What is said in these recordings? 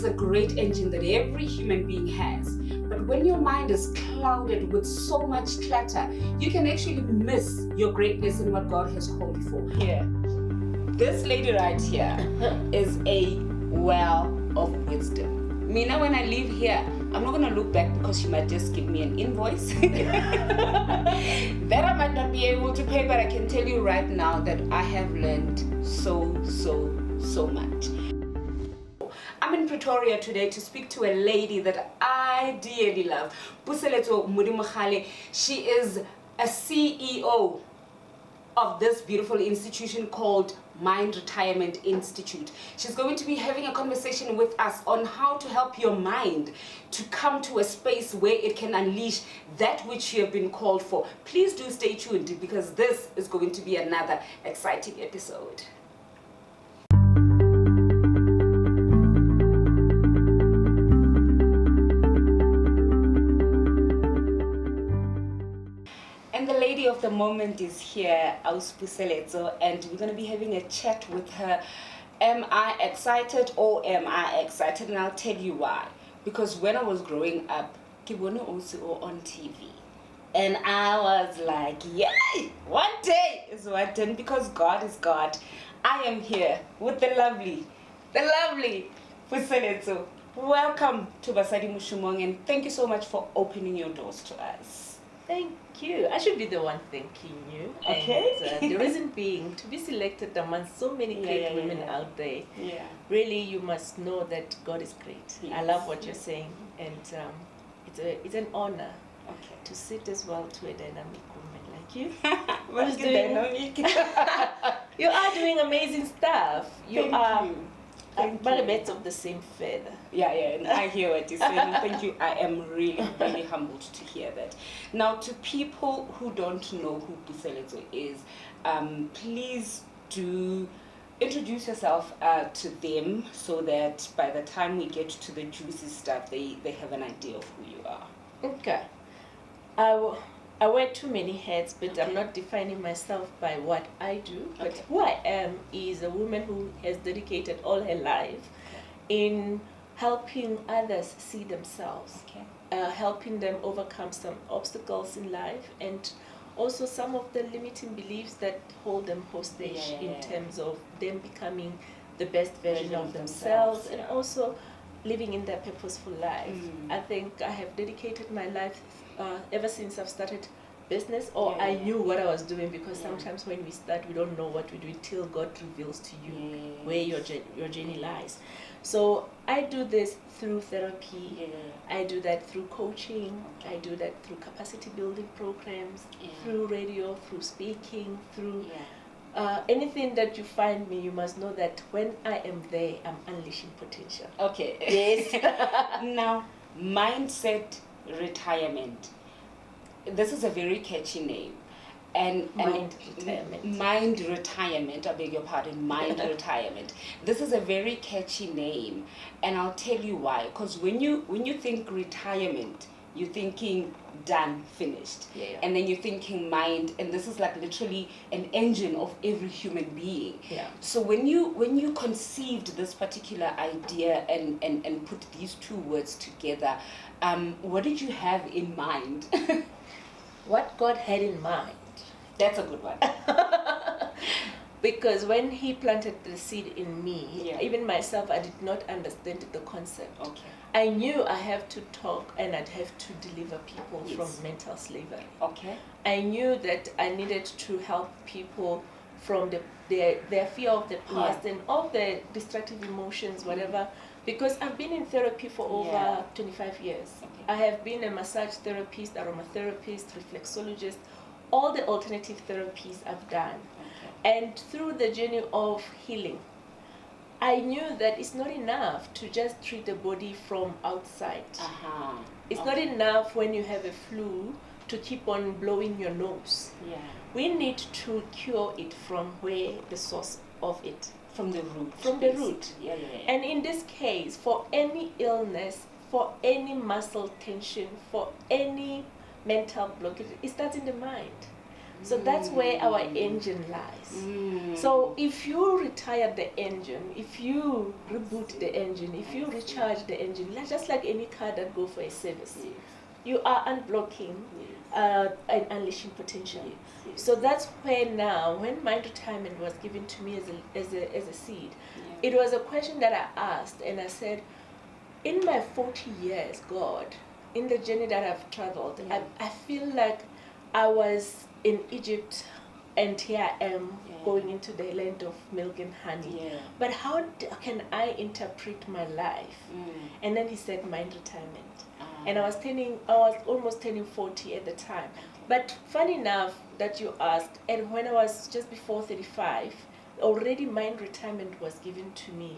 is a great engine that every human being has. But when your mind is clouded with so much clutter, you can actually miss your greatness and what God has called you for. Here, this lady right here is a well of wisdom. Mina, when I leave here, I'm not going to look back because she might just give me an invoice that I might not be able to pay, but I can tell you right now that I have learned so much. I'm in Pretoria today to speak to a lady that I dearly love, Puseletso Modimogale. She is a CEO of this beautiful institution called Mind Retirement Institute. She's going to be having a conversation with us on how to help your mind to come to a space where it can unleash that which you have been called for. Please do stay tuned because this is going to be another exciting episode. And the lady of the moment is here, Puseletso, and we're going to be having a chat with her. Am I excited or am I excited? And I'll tell you why. Because when I was growing up, Kibone also on TV. And I was like, yay! One day is one day. Because God is God, I am here with the lovely Puseletso. Welcome to Basadi Moshomong, and thank you so much for opening your doors to us. Thank you. I should be the one thanking you. Okay. And, the reason being, to be selected among so many great women out there, really you must know that God is great. Yes. I love what you're saying, and it's an honor to sit as well to a dynamic woman like you. What's dynamic? You are doing amazing stuff. Thank you. Birds of the same feather. Yeah, and I hear what you're saying. Thank you. I am really humbled to hear that. Now, to people who don't know who Puseletso is, please do introduce yourself to them so that by the time we get to the juicy stuff, they have an idea of who you are. Okay. I wear too many hats, but I'm not defining myself by what I do. But who I am is a woman who has dedicated all her life in helping others see themselves, helping them overcome some obstacles in life, and also some of the limiting beliefs that hold them hostage in terms of them becoming the best version of themselves and also living in their purposeful life. I think I have dedicated my life ever since I've started business, or I knew what I was doing, because sometimes when we start, we don't know what we do till God reveals to you where your journey lies. So I do this through therapy. I do that through coaching. I do that through capacity building programs, through radio, through speaking, through anything that you find me, you must know that when I am there, I'm unleashing potential. Okay. Yes. Now, mindset retirement. This is a very catchy name. And Mind retirement, I beg your pardon, Mind Retirement. This is a very catchy name, and I'll tell you why. Because when you think retirement, you're thinking done, finished. And then you're thinking mind, and this is like literally an engine of every human being. So when you conceived this particular idea and put these two words together, what did you have in mind? What God had in mind. That's a good one. Because when he planted the seed in me, even myself, I did not understand the concept. I knew I have to talk and I'd have to deliver people from mental slavery. I knew that I needed to help people from their fear of the past and all the destructive emotions, whatever. Because I've been in therapy for over 25 years. I have been a massage therapist, aromatherapist, reflexologist, all the alternative therapies I've done. And through the journey of healing, I knew that it's not enough to just treat the body from outside. It's not enough when you have a flu to keep on blowing your nose. We need to cure it from where the source of it. From the root. From the root. And in this case, for any illness, for any muscle tension, for any mental blockage, it starts in the mind. So that's where our engine lies. So if you retire the engine, if you reboot the engine, if you recharge the engine, just like any car that go for a service, you are unblocking and unleashing potential. So that's where now, when my retirement was given to me as a seed, it was a question that I asked, and I said, in my 40 years, God, in the journey that I've traveled, I feel like I was in Egypt, and here I am going into the land of milk and honey. But how can I interpret my life? And then he said, mind retirement. And I was almost turning 40 at the time. But funny enough that you asked, and when I was just before 35, already mind retirement was given to me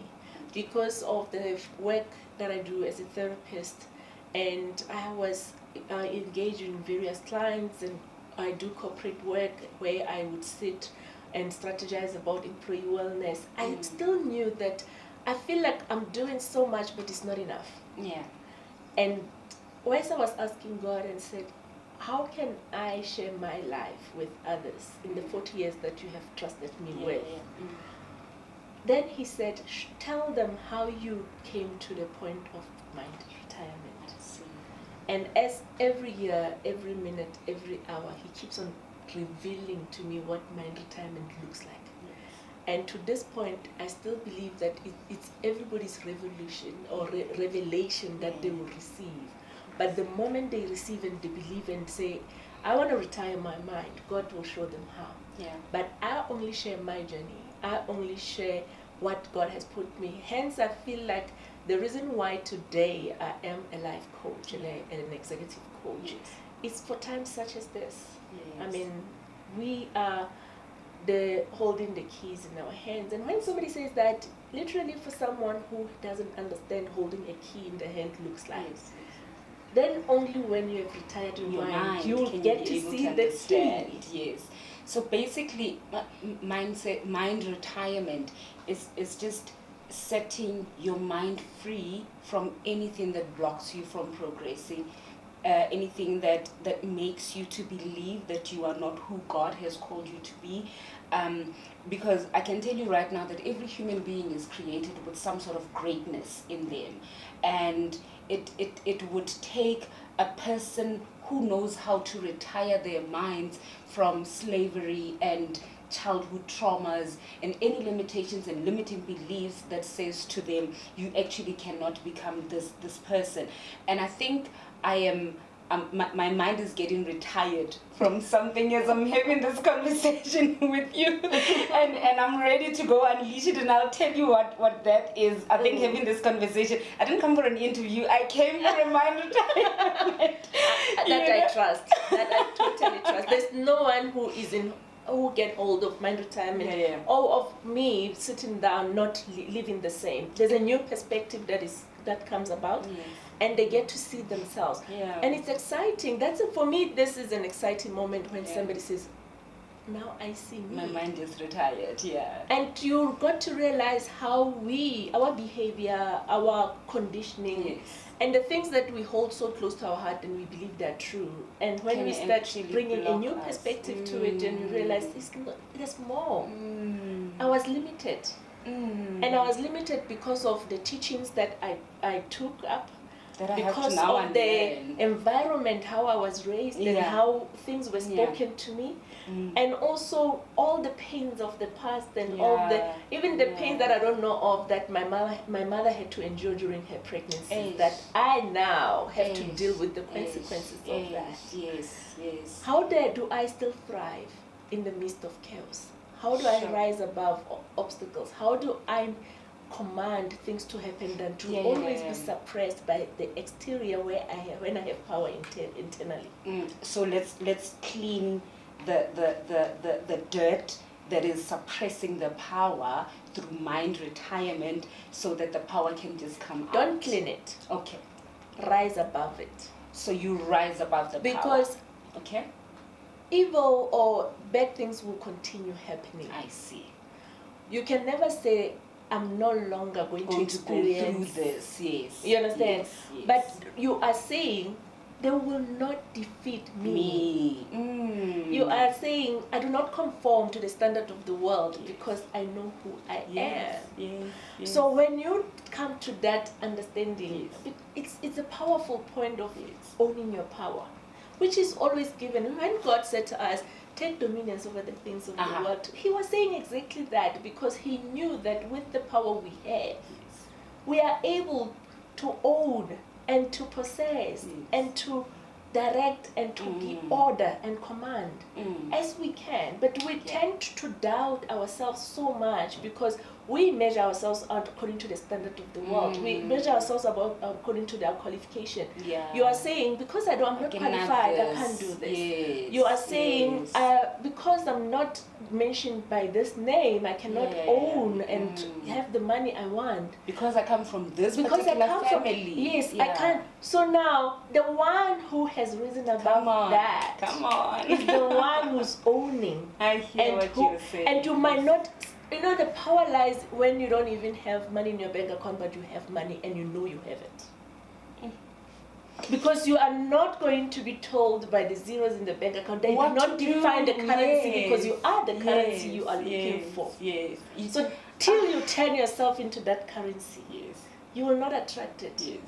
because of the work that I do as a therapist. And I was engaged in various clients, and I do corporate work where I would sit and strategize about employee wellness. I still knew that I feel like I'm doing so much, but it's not enough. And once I was asking God and said, how can I share my life with others in the 40 years that you have trusted me with? Then he said, tell them how you came to the point of mind retirement. And as every year, every minute, every hour, he keeps on revealing to me what mind retirement looks like. And to this point, I still believe that it's everybody's revolution or revelation that they will receive. But the moment they receive and they believe and say, I want to retire my mind, God will show them how. But I only share my journey. I only share what God has put me. Hence, I feel like the reason why today I am a life coach and an executive coach is for times such as this. I mean, we are holding the keys in our hands. And when somebody says that, literally for someone who doesn't understand holding a key in the hand looks like, then only when you have retired your mind, you will get to see the key. So basically, mind retirement is just setting your mind free from anything that blocks you from progressing, anything that makes you to believe that you are not who God has called you to be. Because I can tell you right now that every human being is created with some sort of greatness in them. And it would take a person who knows how to retire their minds from slavery and childhood traumas and any limitations and limiting beliefs that says to them, you actually cannot become this person. And I think I am my mind is getting retired from something as I'm having this conversation with you, and I'm ready to go unleash it, and I'll tell you what that is. I think having this conversation, I didn't come for an interview, I came for a mind retirement. I trust. That I totally trust. There's no one who get hold of mind retirement or of me sitting down not living the same. There's a new perspective that comes about. And they get to see themselves. And it's exciting. For me, this is an exciting moment when somebody says, now I see me. My mind is retired, And you got to realize how our behavior, our conditioning, and the things that we hold so close to our heart and we believe they're true. And when we start bringing a new perspective to it, and you realize there's more. I was limited. And I was limited because of the teachings that I took up. Because of the environment, how I was raised, and how things were spoken to me, and also all the pains of the past, and even the pains that I don't know of that my mother had to endure during her pregnancy, that I now have to deal with the consequences of that. How do I still thrive in the midst of chaos? How do I rise above obstacles? How do I command things to happen than to always be suppressed by the exterior when I have power internally? So let's clean the dirt that is suppressing the power through mind retirement, so that the power can just come out. Don't clean it. Okay. Rise above it. So you rise above the power. Because evil or bad things will continue happening. I see. You can never say, I'm no longer going to experience go through this. You understand? But you are saying, they will not defeat me. Me. You are saying, I do not conform to the standard of the world because I know who I am. Yes. So when you come to that understanding, it's a powerful point of owning your power, which is always given. When God said to us, take dominions over the things of the world, he was saying exactly that, because he knew that with the power we have, we are able to own and to possess and to direct and to give order and command as we can. But we tend to doubt ourselves so much because we measure ourselves out according to the standard of the world. We measure ourselves according to their qualification. You are saying, because I'm not qualified, I can't do this. You are saying, because I'm not mentioned by this name, I cannot own and have the money I want. Because I come from this particular family. I can't. So now, the one who has risen above that is the one who's owning. I hear what you're saying. And you might not. You know, the power lies when you don't even have money in your bank account, but you have money and you know you have it. Because you are not going to be told by the zeros in the bank account. They do not define the currency because you are the currency you are looking for. So till you turn yourself into that currency, you will not attract it.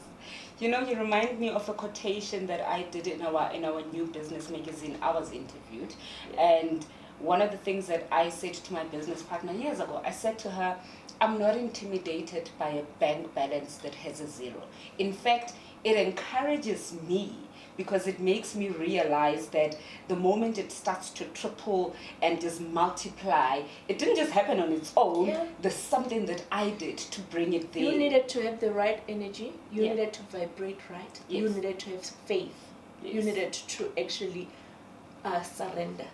You know, you remind me of a quotation that I did in our new business magazine. I was interviewed, and one of the things that I said to my business partner years ago, I said to her, I'm not intimidated by a bank balance that has a zero. In fact, it encourages me because it makes me realize that the moment it starts to triple and just multiply, it didn't just happen on its own. There's something that I did to bring it there. You needed to have the right energy. You needed to vibrate right. You needed to have faith. You needed to actually surrender.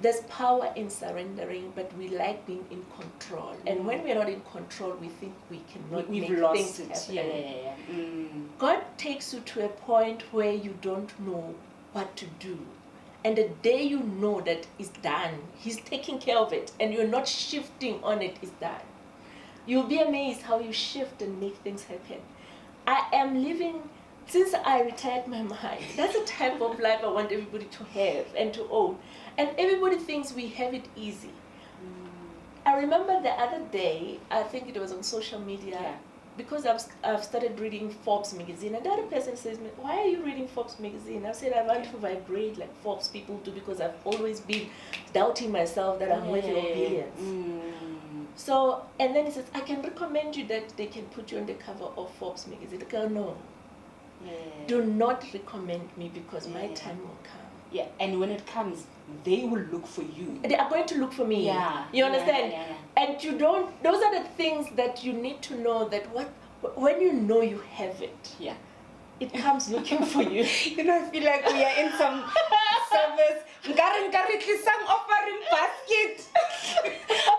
There's power in surrendering, but we like being in control. And when we're not in control, we think we cannot make things happen. God takes you to a point where you don't know what to do. And the day you know that it's done, He's taking care of it, and you're not shifting on it, it's done. You'll be amazed how you shift and make things happen. I am living, since I retired my mind, that's the type of life I want everybody to have and to own. And everybody thinks we have it easy. I remember the other day, I think it was on social media, because I've started reading Forbes magazine, and the other person says, why are you reading Forbes magazine? I said, I want to vibrate like Forbes people do, because I've always been doubting myself that I'm worthy of billions. So, and then he says, I can recommend you that they can put you on the cover of Forbes magazine. I go, no. Do not recommend me, because my time will come. And when it comes, they will look for you. They are going to look for me. You understand? And you don't, those are the things that you need to know, that when you know you have it, it comes looking for you. You know, I feel like we are in some service. Some offering basket.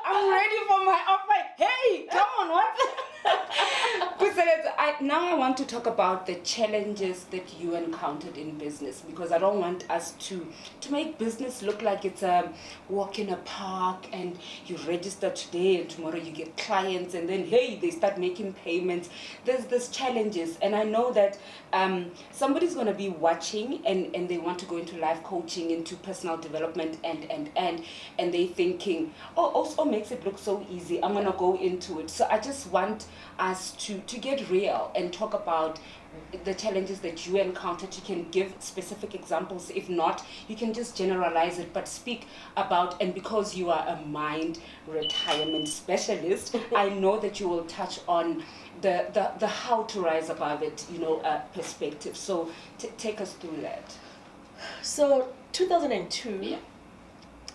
I'm ready for my offer. Hey, come on, what? Puseletso, now I want to talk about the challenges that you encountered in business, because I don't want us to make business look like it's a walk in a park and you register today and tomorrow you get clients and then, hey, they start making payments. There's challenges, and I know that somebody's going to be watching and they want to go into life coaching, into personal development, and they thinking, oh, also makes it look so easy, I'm going to go into it. So I just want us to get real and talk about the challenges that you encountered. You can give specific examples. If not, you can just generalize it, but speak about, and because you are a mind retirement specialist, I know that you will touch on the how to rise above it, perspective. So take us through that. So 2002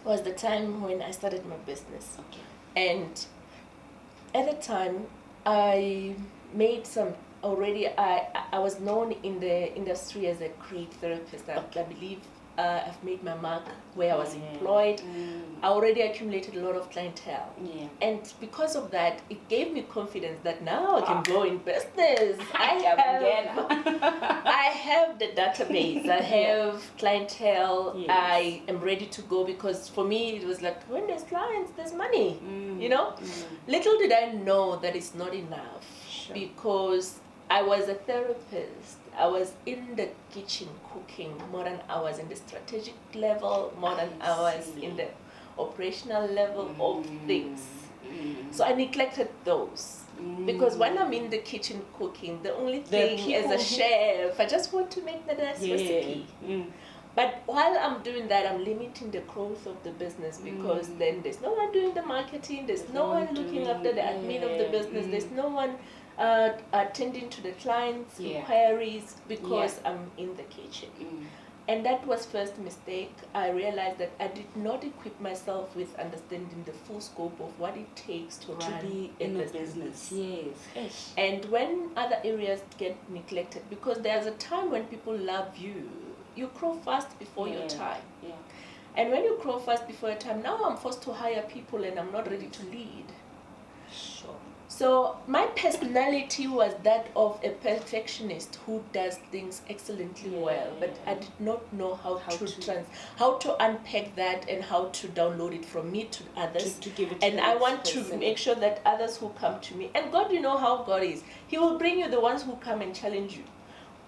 was the time when I started my business. And at the time, I made some already. I was known in the industry as a creative therapist. I believe I've made my mark where I was employed. I already accumulated a lot of clientele. And because of that, it gave me confidence that now I can go in business. I have the database. I have clientele. I am ready to go, because for me it was like, when there's clients, there's money. Little did I know that it's not enough, because I was a therapist. I was in the kitchen cooking more than I was in the strategic level, more than I was in the operational level of things. So I neglected those. Because when I'm in the kitchen cooking, the only thing as a chef, I just want to make the nice recipe. But while I'm doing that, I'm limiting the growth of the business, because then there's no one doing the marketing, there's no one looking after the admin of the business, there's no one attending to the clients' inquiries, because I'm in the kitchen. And that was first mistake. I realized that I did not equip myself with understanding the full scope of what it takes to run a business. Yes. And when other areas get neglected, because there's a time when people love you, you grow fast before your time. And when you grow fast before your time, now I'm forced to hire people and I'm not ready to lead. Sure. So my personality was that of a perfectionist who does things excellently well, but I did not know how to unpack that and how to download it from me to others. To give it and to I want to make sure that others who come to me, and God, you know how God is. He will bring you the ones who come and challenge you.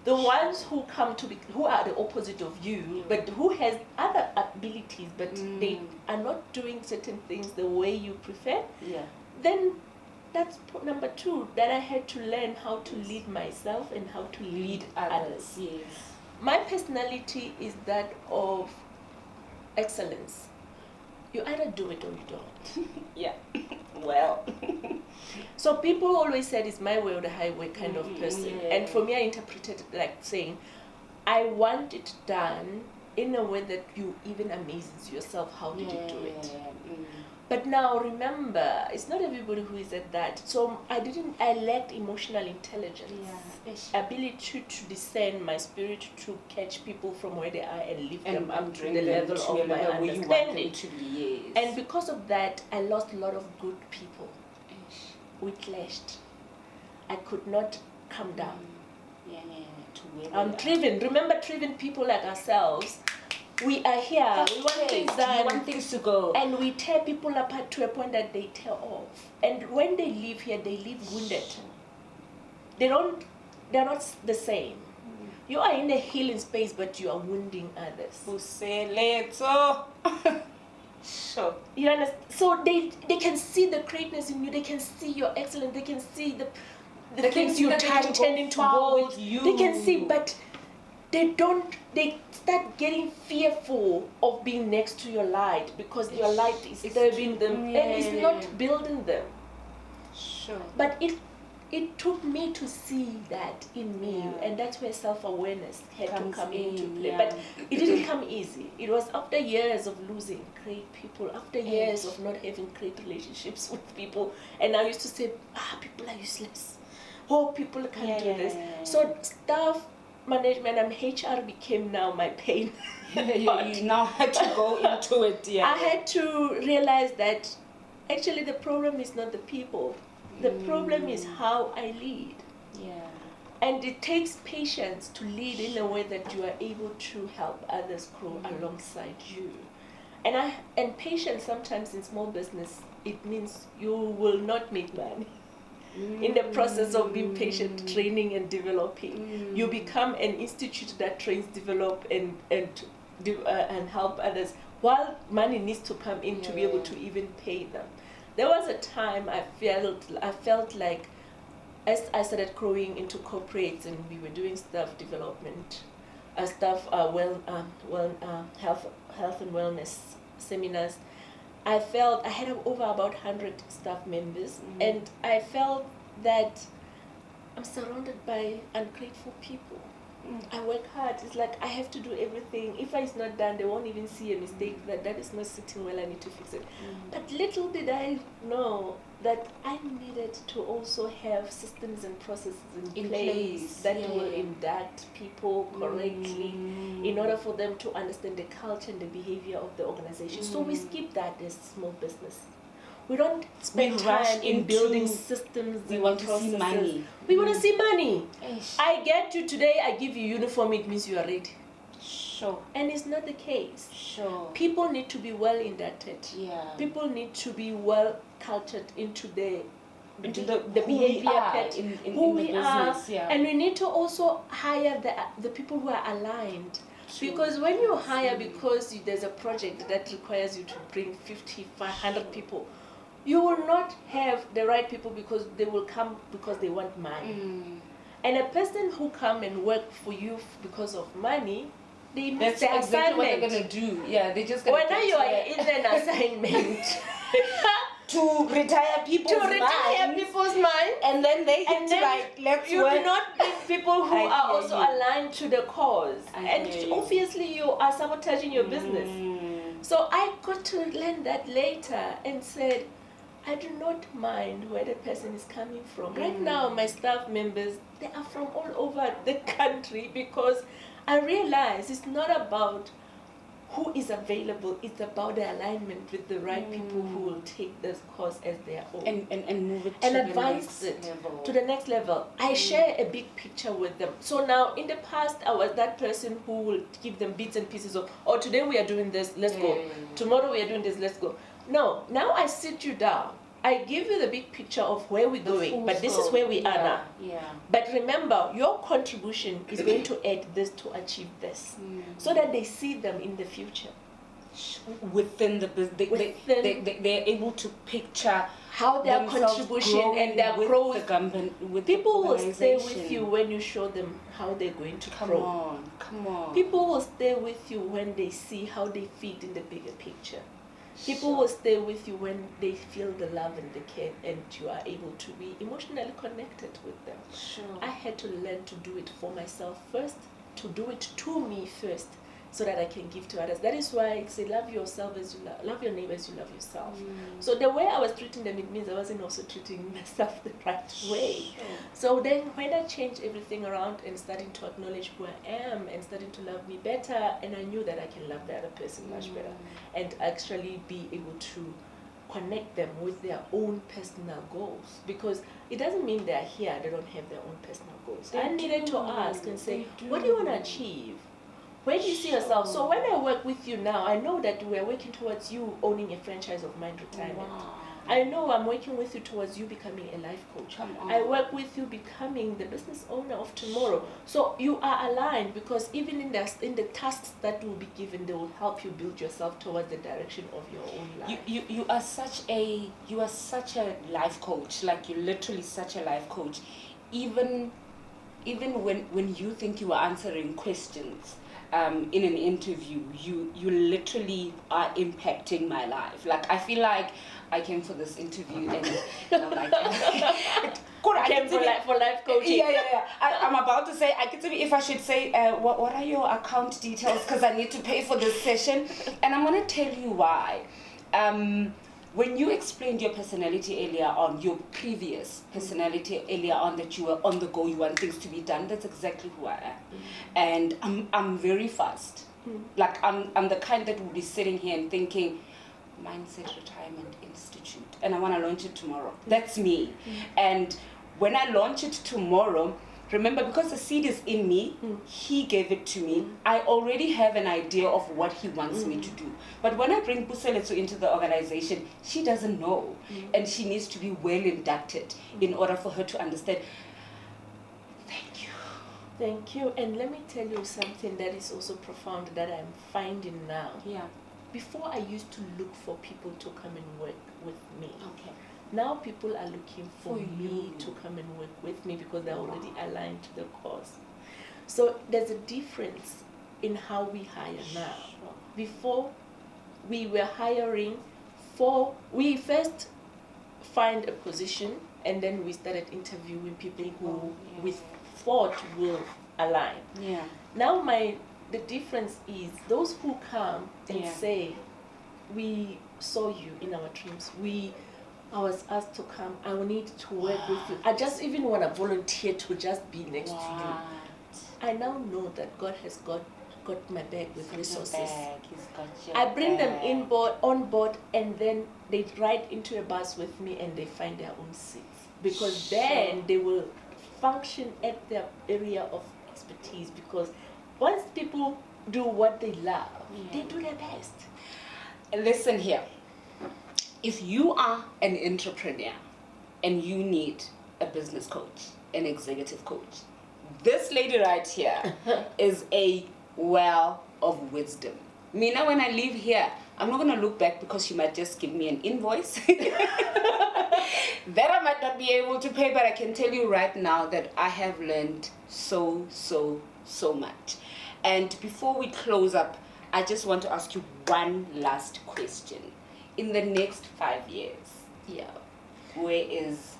The ones who come to be, who are the opposite of you, but who has other abilities, but they are not doing certain things the way you prefer. Then that's number two, that I had to learn how to lead myself and how to lead others. My personality is that of excellence. You either do it or you don't. Well. So people always said it's my way or the highway kind of person. And for me, I interpreted it like saying, I want it done in a way that you even amazes yourself. How did you do it? But now remember, it's not everybody who is at that. So I lacked emotional intelligence, ability to discern my spirit, to catch people from where they are and lift them up to the level of my understanding. And because of that, I lost a lot of good people. We clashed. I could not come down. I'm driven. Remember, driven people like ourselves. We are here. We want things done. We want things to go. And we tear people apart to a point that they tear off. And when they leave here, they leave wounded. They're not the same. You are in a healing space, but you are wounding others. Puseletso. Sure. You understand? So they can see the greatness in you. They can see your excellence. They can see the things you touch turn into gold. They can see, but they start getting fearful of being next to your light, because your light is disturbing them and it's not building them. Sure. But it took me to see that in me, and that's where self-awareness had to come into play. But it didn't come easy. It was after years of losing great people, after years of not having great relationships with people, and I used to say, people are useless. Oh, people can't do this. So staff management and HR became now my pain. You now had to go into it. I had to realize that actually the problem is not the people. The problem is how I lead. And it takes patience to lead in a way that you are able to help others grow alongside you. And patience sometimes in small business, it means you will not make money. In the process of being patient, training and developing, you become an institute that trains, develop and help others, while money needs to come in to be able to even pay them. There was a time I felt like, as I started growing into corporates and we were doing staff development, health and wellness seminars, I felt I had over about 100 staff members, and I felt that I'm surrounded by ungrateful people. I work hard. It's like I have to do everything. If it's not done, they won't even see a mistake, that is not sitting well, I need to fix it. But little did I know that I needed to also have systems and processes in place that will induct people correctly in order for them to understand the culture and the behavior of the organization. So we skip that as small business. We don't spend time in building systems. We want to see money. We want to see money. I get you today, I give you uniform, it means you are ready. Sure. And it's not the case. Sure. People need to be well inducted. Yeah. People need to be well cultured into the into the who we behavior are pattern, in who the we are, business, yeah. and we need to also hire the people who are aligned. True. Because when you hire because there's a project that requires you to bring 50, 500 people, you will not have the right people because they will come because they want money. And a person who come and work for you because of money, they miss That's the exactly assignment. what they're gonna do. Yeah, they just gonna. When now you are in an assignment to retire people's minds, and then they hit and then like let's you work. do not bring people who I are hear also you. aligned to the cause, and hear you. obviously you are sabotaging your business. So I got to learn that later and said, I do not mind where the person is coming from. Right now, my staff members, they are from all over the country because I realize it's not about who is available, it's about the alignment with the right people who will take this cause as their own. And move it And to advance the it next level. to the next level. I share a big picture with them. So now, in the past, I was that person who will give them bits and pieces of, oh, today we are doing this, let's go. Tomorrow we are doing this, let's go. No, now I sit you down. I give you the big picture of where we're going, but this is where we are now. Yeah. But remember, your contribution is going to add this to achieve this, so that they see them in the future. Within the business, they're able to picture how their contribution and their growth. People will stay with you when you show them how they're going to grow. Come on. People will stay with you when they see how they fit in the bigger picture. People will stay with you when they feel the love and the care, and you are able to be emotionally connected with them. Sure. I had to learn to do it for myself first, to do it to me first, so that I can give to others. That is why I say love yourself as you love your neighbor as you love yourself. So the way I was treating them, it means I wasn't also treating myself the right way. Sure. So then when I changed everything around and starting to acknowledge who I am and starting to love me better, and I knew that I can love the other person much better and actually be able to connect them with their own personal goals, because it doesn't mean they're here, they don't have their own personal goals. I needed to ask and say, what do you want to achieve? Where do you see yourself? So when I work with you now, I know that we're working towards you owning a franchise of Mind Retirement. Wow. I know I'm working with you towards you becoming a life coach. I work with you becoming the business owner of tomorrow. So you are aligned, because even in the tasks that will be given, they will help you build yourself towards the direction of your own life. You are such a life coach. Like, you're literally such a life coach. Even when you think you are answering questions in an interview, you literally are impacting my life. Like, I feel like I came for this interview and I'm like, I came for life coaching. Yeah. I'm about to say, I can tell you if I should say, what are your account details, because I need to pay for this session. And I'm going to tell you why. When you explained your personality earlier on, your previous personality earlier on, that you were on the go, you want things to be done, that's exactly who I am. And I'm very fast. Like, I'm the kind that will be sitting here and thinking, Mindset Retirement Institute, and I want to launch it tomorrow. That's me. And when I launch it tomorrow, remember, because the seed is in me, he gave it to me. I already have an idea of what he wants me to do. But when I bring Puseletso into the organization, she doesn't know. And she needs to be well inducted in order for her to understand. Thank you. Thank you. And let me tell you something that is also profound that I'm finding now. Yeah. Before, I used to look for people to come and work with me. Okay. Now people are looking for me you to come and work with me because they're already aligned to the cause. So there's a difference in how we hire now. Before, we were hiring we first find a position, and then we started interviewing people who we thought will align. Yeah. Now the difference is those who come and say, we saw you in our dreams, I was asked to come, I will need to work with you, I just even want to volunteer to just be next to you. I now know that God has got my back with resources. I bring them on board, and then they ride into a bus with me and they find their own seats, because then they will function at their area of expertise, because once people do what they love, they do their best. Listen here. If you are an entrepreneur, and you need a business coach, an executive coach, this lady right here is a well of wisdom. Mina, when I leave here, I'm not going to look back because she might just give me an invoice that I might not be able to pay, but I can tell you right now that I have learned so much. And before we close up, I just want to ask you one last question. In the next 5 years, where is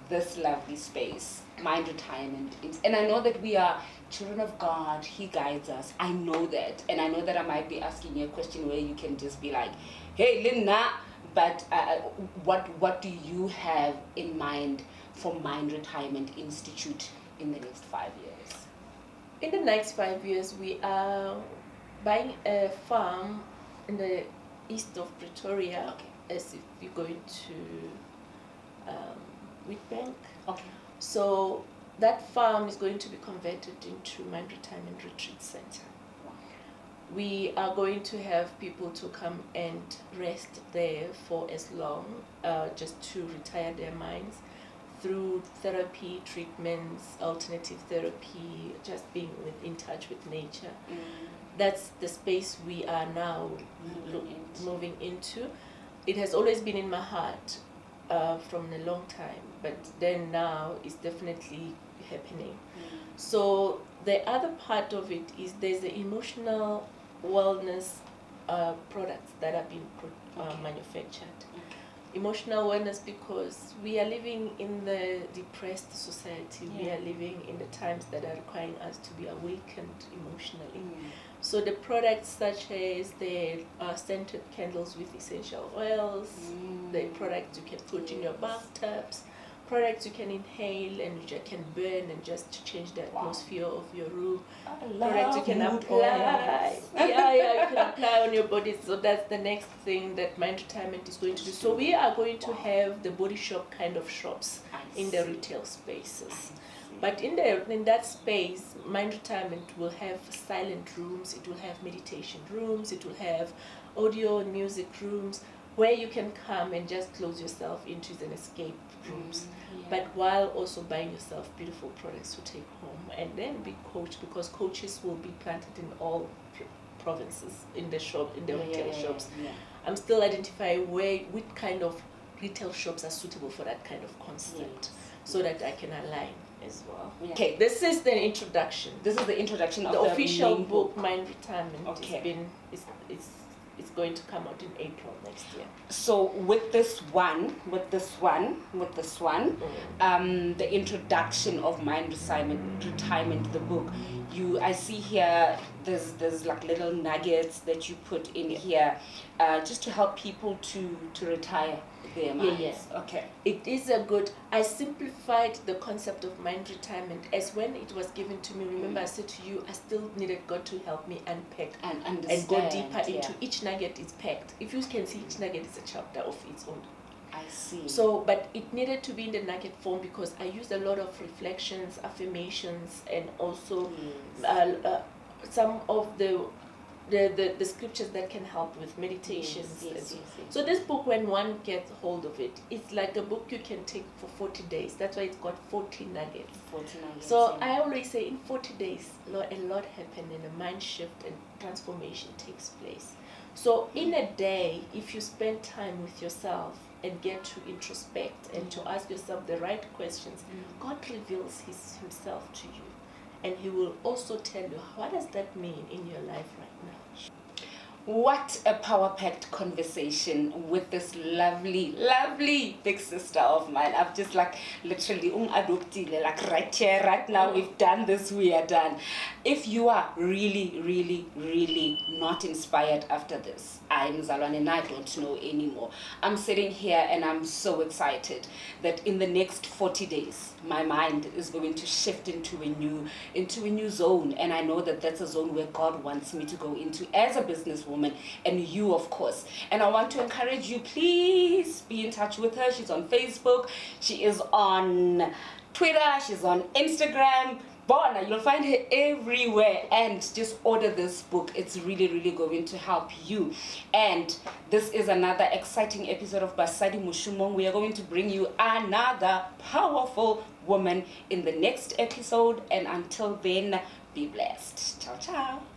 this lovely space, Mind Retirement? And I know that we are children of God. He guides us. I know that. And I know that I might be asking you a question where you can just be like, hey, Linda, but what do you have in mind for Mind Retirement Institute in the next 5 years? In the next 5 years, we are buying a farm in the east of Pretoria, as if you're going to Witbank. Okay. So that farm is going to be converted into Mind Retirement Retreat Center. Wow. We are going to have people to come and rest there for as long, just to retire their minds through therapy, treatments, alternative therapy, just being in touch with nature. That's the space we are now moving into. It has always been in my heart from a long time, but then now it's definitely happening. So the other part of it is there's the emotional wellness products that are being manufactured. Emotional wellness, because we are living in the depressed society. We are living in the times that are requiring us to be awakened emotionally. So the products such as the scented candles with essential oils, the products you can put in your bathtubs, products you can inhale and you can burn and just change the atmosphere of your room. Products you can apply. You can apply on your body. So that's the next thing that Mind Retirement is going to do. So we are going to have the body shop kind of shops in the retail spaces. But in that space, Mind Retirement will have silent rooms, it will have meditation rooms, it will have audio and music rooms where you can come and just close yourself into an escape rooms. But while also buying yourself beautiful products to take home, and then be coached, because coaches will be planted in all provinces in the shop, in the retail shops. I'm still identifying which kind of retail shops are suitable for that kind of concept, so that I can align as well. Okay, this is the introduction. This is the introduction of the the official main book, Mind Retirement. Okay. It's going to come out in April next year. So with this one, the introduction of Mind Retirement, the book, I see here there's like little nuggets that you put in here, just to help people to retire their minds. Okay. It is I simplified the concept of Mind Retirement as when it was given to me. Remember, I said to you, I still needed God to help me unpack and understand, and go deeper into each nugget is packed. If you can see, each nugget is a chapter of its own. I see. So, but it needed to be in the nugget form because I used a lot of reflections, affirmations, and also some of the scriptures that can help with meditations. Yes. So this book, when one gets hold of it, it's like a book you can take for 40 days. That's why it's got 40 nuggets. 40 nuggets. So I always say in 40 days, a lot happens and a mind shift and transformation takes place. So in a day, if you spend time with yourself and get to introspect and to ask yourself the right questions, God reveals himself to you. And he will also tell you, what does that mean in your life right now? What a power-packed conversation with this lovely, lovely big sister of mine. I've just literally right here, right now, we've done this, we are done. If you are really, really, really not inspired after this, I'm Zalwane and I don't know anymore. I'm sitting here and I'm so excited that in the next 40 days, my mind is going to shift into a new zone. And I know that that's a zone where God wants me to go into as a businesswoman, and you, of course. And I want to encourage you, please be in touch with her. She's on Facebook, she is on Twitter, she's on Instagram. Bona, you'll find her everywhere, and just order this book. It's really, really going to help you. And this is another exciting episode of Basadi Moshomong. We are going to bring you another powerful woman in the next episode, and until then, be blessed. Ciao, ciao.